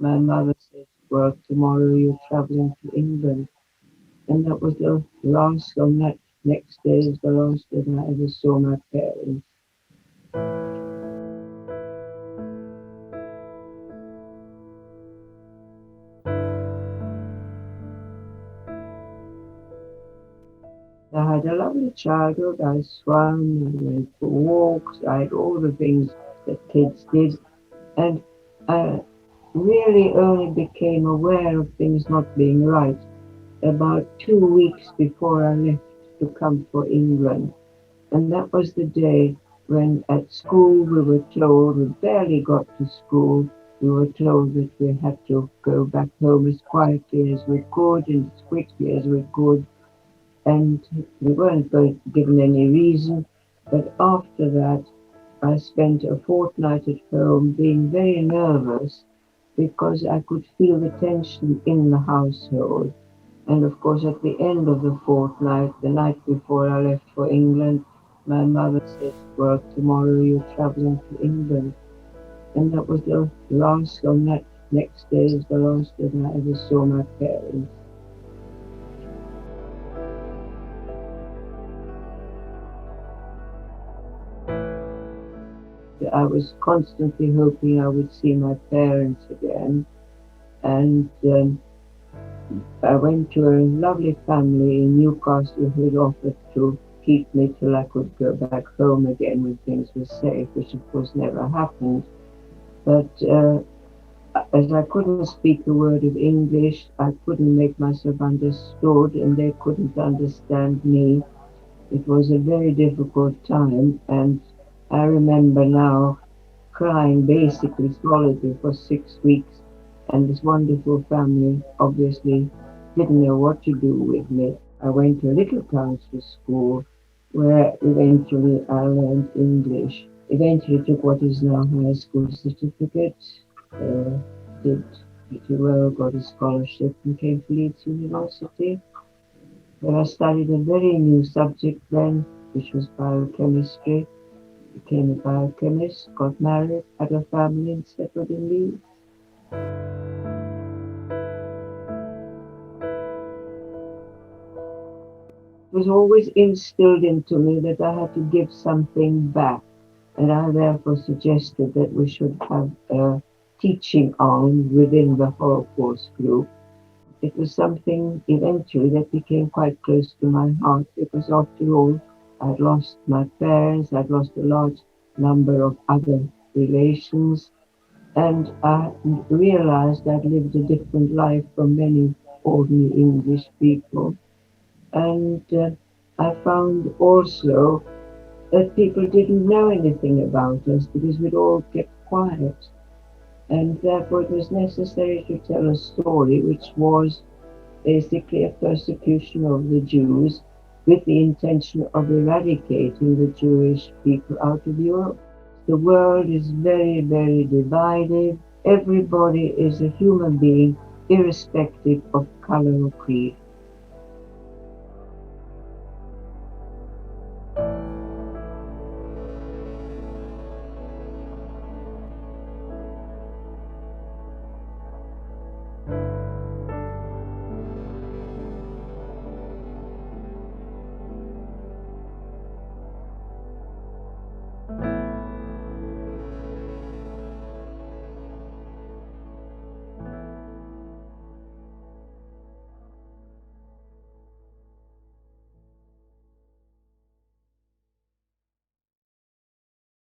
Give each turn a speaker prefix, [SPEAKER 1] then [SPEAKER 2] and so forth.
[SPEAKER 1] my mother said, well, tomorrow you're traveling to England. And that was the last, on that next day is the last that I ever saw my parents. I had a lovely childhood. I swam, I went for walks, I had all the things that kids did. And I really only became aware of things not being right about 2 weeks before I left to come for England. And that was the day when at school we were told, we barely got to school, we were told that we had to go back home as quietly as we could and as quickly as we could. And we weren't given any reason. But after that, I spent a fortnight at home being very nervous because I could feel the tension in the household. And of course, at the end of the fortnight, the night before I left for England, my mother said, well, tomorrow you're traveling to England. And that was the last, on that next day is the last that I ever saw my parents. I was constantly hoping I would see my parents again. And I went to a lovely family in Newcastle who had offered to keep me till I could go back home again when things were safe, which of course never happened. But as I couldn't speak a word of English, I couldn't make myself understood and they couldn't understand me. It was a very difficult time, and I remember now crying basically solidly for 6 weeks, and this wonderful family obviously didn't know what to do with me. I went to a little country school where eventually I learned English. Eventually took what is now high school certificate, did pretty well, got a scholarship and came to Leeds University, where I studied a very new subject then, which was biochemistry. Became a biochemist, got married, had a family and settled in Leeds. It was always instilled into me that I had to give something back, and I therefore suggested that we should have a teaching arm within the Holocaust group. It was something eventually that became quite close to my heart because after all, I'd lost my parents, I'd lost a large number of other relations, and I realized I'd lived a different life from many ordinary English people. And I found also that people didn't know anything about us because we'd all kept quiet. And therefore it was necessary to tell a story which was basically a persecution of the Jews with the intention of eradicating the Jewish people out of Europe. The world is very, very divided. Everybody is a human being, irrespective of color or creed.